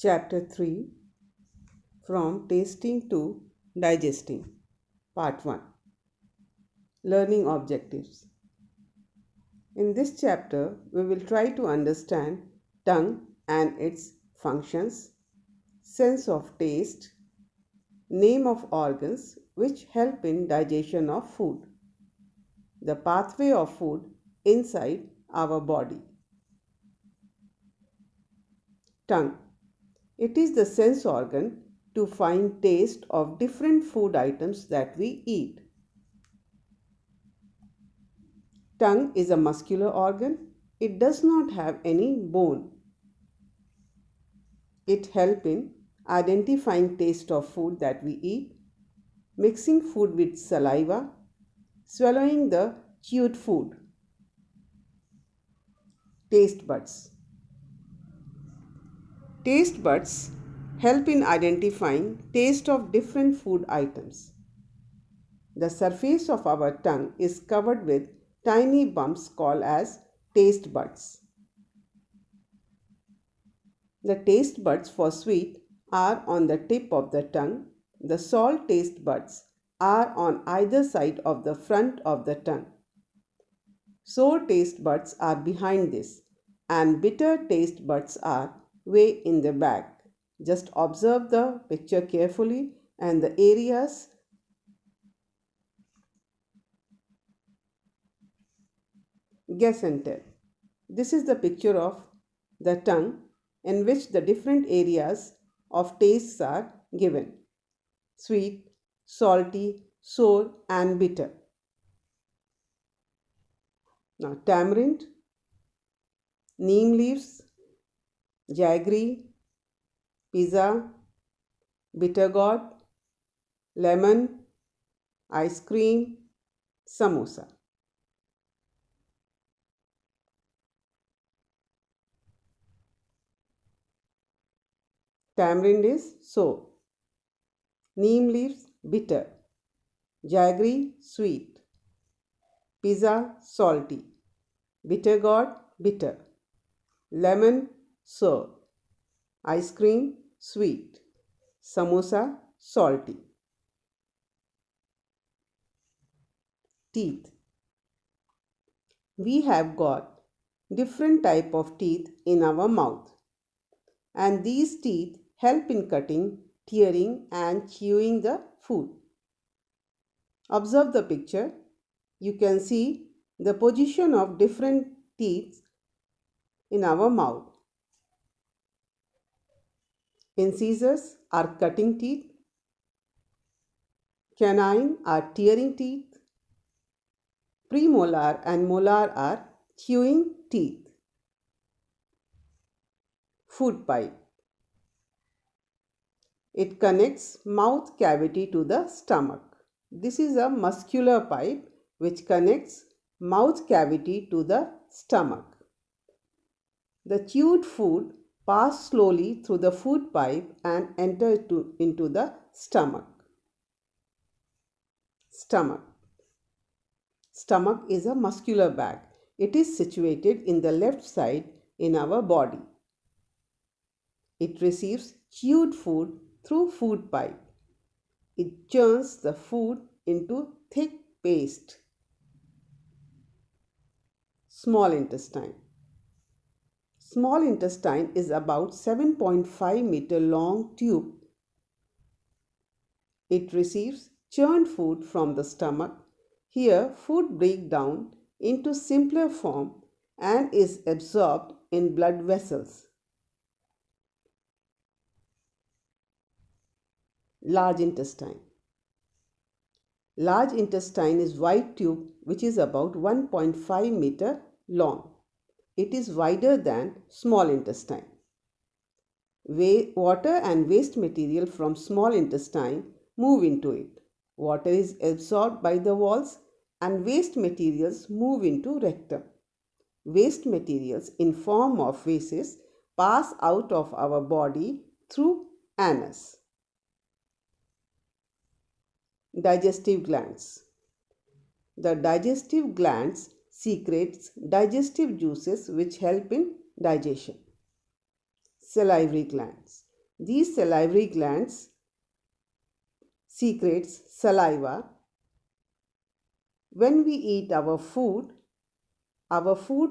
Chapter 3, From Tasting to Digesting, Part 1, Learning Objectives. In this chapter, we will try to understand tongue and its functions, sense of taste, name of organs which help in digestion of food, the pathway of food inside our body. Tongue. It is the sense organ to find taste of different food items that we eat. Tongue is a muscular organ. It does not have any bone. It helps in identifying taste of food that we eat, mixing food with saliva, swallowing the chewed food. Taste buds. Taste buds help in identifying taste of different food items. The surface of our tongue is covered with tiny bumps called as taste buds. The taste buds for sweet are on the tip of the tongue. The salt taste buds are on either side of the front of the tongue. Sour taste buds are behind this, and bitter taste buds are way in the back. Just observe the picture carefully and the areas guess and tell. This is the picture of the tongue in which the different areas of tastes are given: sweet, salty, sour and bitter. Now tamarind, neem leaves, jaggery, pizza, bitter gourd, lemon, ice cream, samosa. Tamarind is sour, neem leaves bitter, jaggery sweet, pizza salty, bitter gourd bitter, lemon sour, ice cream sweet, samosa salty. Teeth. We have got different type of teeth in our mouth, and these teeth help in cutting, tearing and chewing the food. Observe the picture. You can see the position of different teeth in our mouth. Incisors are cutting teeth. Canine are tearing teeth. Premolar and molar are chewing teeth. Food pipe. It connects mouth cavity to the stomach. This is a muscular pipe which connects mouth cavity to the stomach. The chewed food passes slowly through the food pipe and enters into the stomach. Stomach. Stomach is a muscular bag. It is situated in the left side in our body. It receives chewed food through food pipe. It churns the food into thick paste. Small intestine. Small intestine is about 7.5 meter long tube. It receives churned food from the stomach. Here, food breaks down into simpler form and is absorbed in blood vessels. Large intestine. Large intestine is wide tube which is about 1.5 meter long. It is wider than small intestine. Water and waste material from small intestine move into it. Water is absorbed by the walls and waste materials move into rectum. Waste materials in form of feces pass out of our body through anus. Digestive glands. The digestive glands secretes digestive juices which help in digestion. Salivary glands. These salivary glands secretes saliva. When we eat our food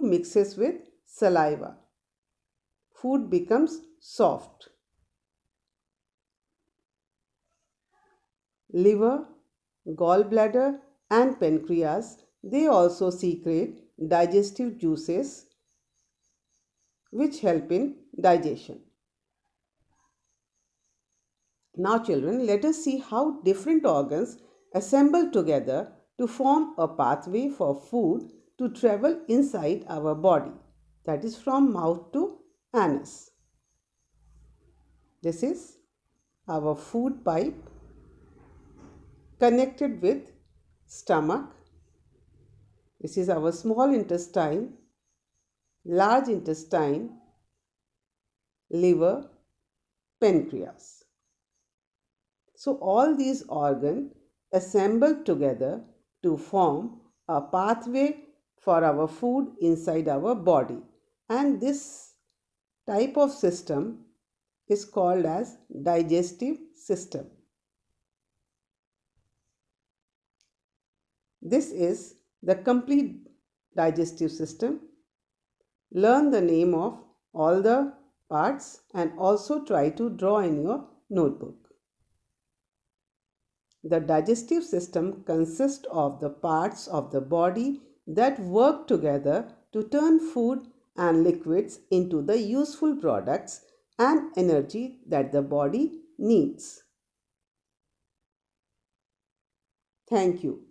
mixes with saliva. Food becomes soft. Liver, gallbladder and pancreas, they also secrete digestive juices which help in digestion. Now children, let us see how different organs assemble together to form a pathway for food to travel inside our body, that is from mouth to anus. This is our food pipe connected with stomach. This is our small intestine, large intestine, liver, pancreas. So all these organs assemble together to form a pathway for our food inside our body, and this type of system is called as digestive system. This is the complete digestive system. Learn the name of all the parts and also try to draw in your notebook. The digestive system consists of the parts of the body that work together to turn food and liquids into the useful products and energy that the body needs. Thank you.